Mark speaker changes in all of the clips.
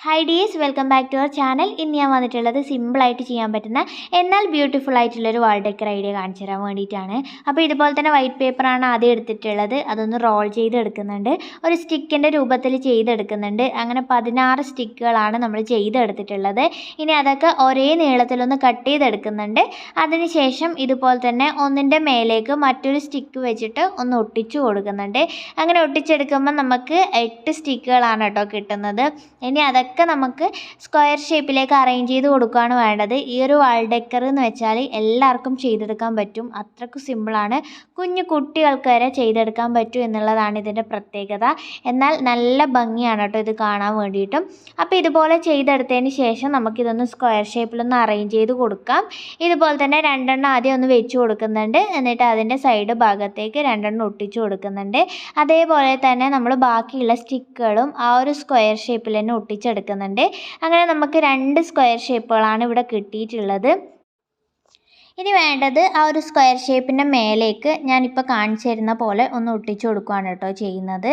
Speaker 1: Hi dears, welcome back to our channel. ഇന്ന് ഞാൻ വന്നിട്ടുള്ളത് സിമ്പിളായിട്ട് ചെയ്യാൻ പറ്റുന്ന എന്നാൽ ബ്യൂട്ടിഫുൾ ആയിട്ടുള്ളൊരു വാൾ ഡെക്കർ ഐഡിയ കാണിച്ചു തരാൻ വേണ്ടിയിട്ടാണ്. അപ്പോൾ ഇതുപോലെ തന്നെ വൈറ്റ് പേപ്പറാണ് ആദ്യം എടുത്തിട്ടുള്ളത്. അതൊന്ന് റോൾ ചെയ്തെടുക്കുന്നുണ്ട്. ഒരു സ്റ്റിക്കിൻ്റെ രൂപത്തിൽ ചെയ്തെടുക്കുന്നുണ്ട്. അങ്ങനെ 16 സ്റ്റിക്കുകളാണ് നമ്മൾ ചെയ്തെടുത്തിട്ടുള്ളത്. ഇനി അതൊക്കെ ഒരേ നീളത്തിലൊന്ന് കട്ട് ചെയ്തെടുക്കുന്നുണ്ട്. അതിനുശേഷം ഇതുപോലെ തന്നെ ഒന്നിൻ്റെ മേലേക്ക് മറ്റൊരു സ്റ്റിക്ക് വെച്ചിട്ട് ഒന്ന് ഒട്ടിച്ചു കൊടുക്കുന്നുണ്ട്. അങ്ങനെ ഒട്ടിച്ചെടുക്കുമ്പോൾ നമുക്ക് 8 സ്റ്റിക്കുകളാണ് കേട്ടോ കിട്ടുന്നത്. ഇനി അതൊക്കെ നമുക്ക് സ്ക്വയർ ഷേപ്പിലേക്ക് അറേഞ്ച് ചെയ്ത് കൊടുക്കുകയാണ് വേണ്ടത്. ഈ ഒരു വാൾ ഡെക്കർ എന്ന് വെച്ചാൽ എല്ലാവർക്കും ചെയ്തെടുക്കാൻ പറ്റും. അത്രയ്ക്ക് സിമ്പിളാണ്. കുഞ്ഞു കുട്ടികൾക്ക് വരെ ചെയ്തെടുക്കാൻ പറ്റും എന്നുള്ളതാണ് ഇതിൻ്റെ പ്രത്യേകത. എന്നാൽ നല്ല ഭംഗിയാണ് കേട്ടോ ഇത് കാണാൻ വേണ്ടിയിട്ടും. അപ്പോൾ ഇതുപോലെ ചെയ്തെടുത്തതിന് ശേഷം നമുക്കിതൊന്ന് സ്ക്വയർ ഷേപ്പിലൊന്ന് അറേഞ്ച് ചെയ്ത് കൊടുക്കാം. ഇതുപോലെ തന്നെ 2 ആദ്യം ഒന്ന് വെച്ച് കൊടുക്കുന്നുണ്ട്. എന്നിട്ട് അതിൻ്റെ സൈഡ് ഭാഗത്തേക്ക് 2 ഒട്ടിച്ച് കൊടുക്കുന്നുണ്ട്. അതേപോലെ തന്നെ നമ്മൾ ബാക്കിയുള്ള സ്റ്റിക്കുകളും ആ ഒരു സ്ക്വയർ ഷേപ്പിൽ തന്നെ ഒട്ടിച്ചെടുക്കുന്നുണ്ട്. അങ്ങനെ നമുക്ക് 2 സ്ക്വയർ ഷേപ്പുകളാണ് ഇവിടെ കിട്ടിയിട്ടുള്ളത്. ഇനി വേണ്ടത് ആ ഒരു സ്ക്വയർ ഷേപ്പിൻ്റെ മേലേക്ക് ഞാനിപ്പോൾ കാണിച്ചു തരുന്ന പോലെ ഒന്ന് ഒട്ടിച്ചു കൊടുക്കുകയാണ് കേട്ടോ ചെയ്യുന്നത്.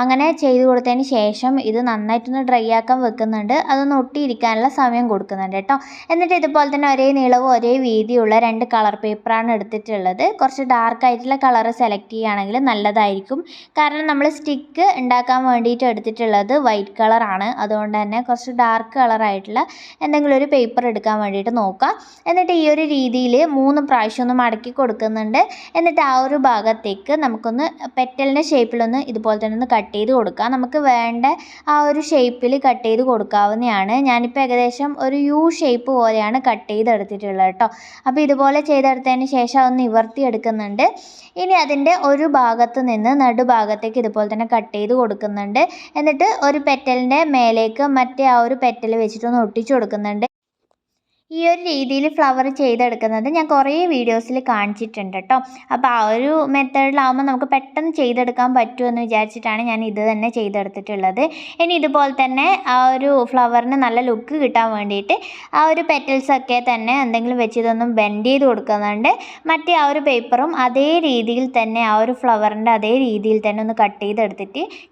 Speaker 1: അങ്ങനെ ചെയ്ത് കൊടുത്തതിന് ശേഷം ഇത് നന്നായിട്ടൊന്ന് ഡ്രൈ ആക്കാൻ വെക്കുന്നുണ്ട്. അതൊന്ന് ഒട്ടിയിരിക്കാനുള്ള സമയം കൊടുക്കുന്നുണ്ട് കേട്ടോ. എന്നിട്ട് ഇതുപോലെ തന്നെ ഒരേ നീളവും ഒരേ വീതിയുള്ള 2 കളർ പേപ്പറാണ് എടുത്തിട്ടുള്ളത്. കുറച്ച് ഡാർക്ക് ആയിട്ടുള്ള കളർ സെലക്ട് ചെയ്യുകയാണെങ്കിൽ നല്ലതായിരിക്കും. കാരണം നമ്മൾ സ്റ്റിക്ക് ഉണ്ടാക്കാൻ വേണ്ടിയിട്ട് എടുത്തിട്ടുള്ളത് വൈറ്റ് കളറാണ്. അതുകൊണ്ട് തന്നെ കുറച്ച് ഡാർക്ക് കളറായിട്ടുള്ള എന്തെങ്കിലും ഒരു പേപ്പർ എടുക്കാൻ വേണ്ടിയിട്ട് നോക്കാം. എന്നിട്ട് ഈ ഒരു രീതിയിൽ 3 പ്രാവശ്യം ഒന്ന് മടക്കി കൊടുക്കുന്നുണ്ട്. എന്നിട്ട് ആ ഒരു ഭാഗത്തേക്ക് നമുക്കൊന്ന് പെറ്റലിൻ്റെ ഷേപ്പിലൊന്ന് ഇതുപോലെ തന്നെ ഒന്ന് കട്ട് ചെയ്ത് കൊടുക്കാം. നമുക്ക് വേണ്ട ആ ഒരു ഷേപ്പിൽ കട്ട് ചെയ്ത് കൊടുക്കാവുന്നതാണ്. ഞാനിപ്പോൾ ഏകദേശം ഒരു യു ഷേപ്പ് പോലെയാണ് കട്ട് ചെയ്തെടുത്തിട്ടുള്ളത് കേട്ടോ. അപ്പോൾ ഇതുപോലെ ചെയ്തെടുത്തതിന് ശേഷം അതൊന്ന് നിവർത്തി എടുക്കുന്നുണ്ട്. ഇനി അതിൻ്റെ ഒരു ഭാഗത്ത് നിന്ന് നടുഭാഗത്തേക്ക് ഇതുപോലെ തന്നെ കട്ട് ചെയ്ത് കൊടുക്കുന്നുണ്ട്. എന്നിട്ട് ഒരു പെറ്റലിൻ്റെ മേലേക്ക് മറ്റേ ആ ഒരു പെറ്റൽ വെച്ചിട്ടൊന്ന് ഒട്ടിച്ചു കൊടുക്കുന്നുണ്ട്. ഈ ഒരു രീതിയിൽ ഫ്ലവർ ചെയ്തെടുക്കുന്നത് ഞാൻ കുറേ വീഡിയോസിൽ കാണിച്ചിട്ടുണ്ട് കേട്ടോ. അപ്പോൾ ആ ഒരു മെത്തേഡിലാവുമ്പോൾ നമുക്ക് പെട്ടെന്ന് ചെയ്തെടുക്കാൻ പറ്റുമെന്ന് വിചാരിച്ചിട്ടാണ് ഞാൻ ഇത് തന്നെ ചെയ്തെടുത്തിട്ടുള്ളത്. ഇനി ഇതുപോലെ തന്നെ ആ ഒരു ഫ്ലവറിന് നല്ല ലുക്ക് കിട്ടാൻ വേണ്ടിയിട്ട് ആ ഒരു പെറ്റൽസൊക്കെ തന്നെ എന്തെങ്കിലും വെച്ച് ഇതൊന്നും ബെൻഡ് ചെയ്ത് കൊടുക്കുന്നുണ്ട്. മറ്റേ ആ ഒരു പേപ്പറും അതേ രീതിയിൽ തന്നെ ആ ഒരു ഫ്ലവറിൻ്റെ അതേ രീതിയിൽ തന്നെ ഒന്ന് കട്ട്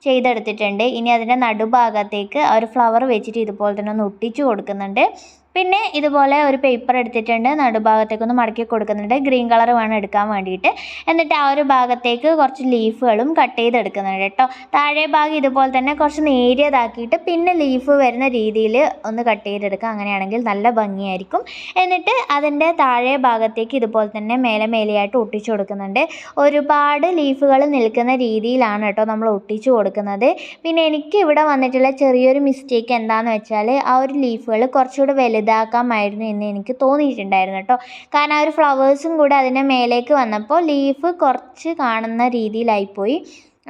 Speaker 1: ചെയ്തെടുത്തിട്ടുണ്ട്. ഇനി അതിൻ്റെ നടുഭാഗത്തേക്ക് ആ ഒരു ഫ്ലവർ വെച്ചിട്ട് ഇതുപോലെ തന്നെ ഒന്ന് ഒട്ടിച്ചു കൊടുക്കുന്നുണ്ട്. പിന്നെ ഇതുപോലെ ഒരു പേപ്പർ എടുത്തിട്ടുണ്ട്. നടുഭാഗത്തേക്കൊന്ന് മടക്കി കൊടുക്കുന്നുണ്ട്. ഗ്രീൻ കളർ വേണം എടുക്കാൻ വേണ്ടിയിട്ട്. എന്നിട്ട് ആ ഒരു ഭാഗത്തേക്ക് കുറച്ച് ലീഫുകളും കട്ട് ചെയ്തെടുക്കുന്നുണ്ട് കേട്ടോ. താഴെ ഭാഗം ഇതുപോലെ തന്നെ കുറച്ച് നേരിയതാക്കിയിട്ട് പിന്നെ ലീഫ് വരുന്ന രീതിയിൽ ഒന്ന് കട്ട് ചെയ്തെടുക്കുക. അങ്ങനെയാണെങ്കിൽ നല്ല ഭംഗിയായിരിക്കും. എന്നിട്ട് അതിൻ്റെ താഴെ ഭാഗത്തേക്ക് ഇതുപോലെ തന്നെ മേലെയായിട്ട് ഒട്ടിച്ചു കൊടുക്കുന്നുണ്ട്. ഒരുപാട് ലീഫുകൾ നിൽക്കുന്ന രീതിയിലാണ് കേട്ടോ നമ്മൾ ഒട്ടിച്ചു കൊടുക്കുന്നത്. പിന്നെ എനിക്ക് ഇവിടെ വന്നിട്ടുള്ള ചെറിയൊരു മിസ്റ്റേക്ക് എന്താണെന്ന് വെച്ചാൽ ആ ഒരു ലീഫുകൾ കുറച്ചുകൂടെ വലുതാക്കാമായിരുന്നു എന്ന് എനിക്ക് തോന്നിയിട്ടുണ്ടായിരുന്നു കേട്ടോ. കാരണം ആ ഒരു ഫ്ലവേഴ്സും കൂടെ അതിൻ്റെ മേലേക്ക് വന്നപ്പോൾ ലീഫ് കുറച്ച് കാണുന്ന രീതിയിലായിപ്പോയി.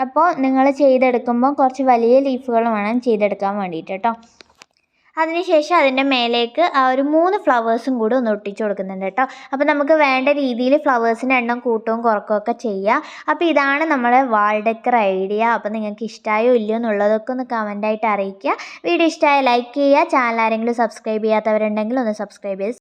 Speaker 1: അപ്പോൾ നിങ്ങൾ ചെയ്തെടുക്കുമ്പോൾ കുറച്ച് വലിയ ലീഫുകൾ വേണം ചെയ്തെടുക്കാൻ വേണ്ടിയിട്ട് കേട്ടോ. അതിനുശേഷം അതിൻ്റെ മേലേക്ക് ആ ഒരു 3 ഫ്ലവേഴ്സും കൂടി ഒന്ന് ഒട്ടിച്ചു കൊടുക്കുന്നുണ്ട് കേട്ടോ. അപ്പോൾ നമുക്ക് വേണ്ട രീതിയിൽ ഫ്ലവേഴ്സിൻ്റെ എണ്ണം കൂട്ടവും കുറക്കുകയൊക്കെ ചെയ്യാം. അപ്പോൾ ഇതാണ് നമ്മുടെ വാൾ ഡെക്കർ ഐഡിയ. അപ്പോൾ നിങ്ങൾക്ക് ഇഷ്ടമായോ ഇല്ലയോ എന്നുള്ളതൊക്കെ ഒന്ന് കമൻറ്റായിട്ട് അറിയിക്കുക. വീഡിയോ ഇഷ്ടമായ ലൈക്ക് ചെയ്യുക. ചാനൽ ആരെങ്കിലും സബ്സ്ക്രൈബ് ചെയ്യാത്തവരുണ്ടെങ്കിൽ ഒന്ന് സബ്സ്ക്രൈബ് ചെയ്ത്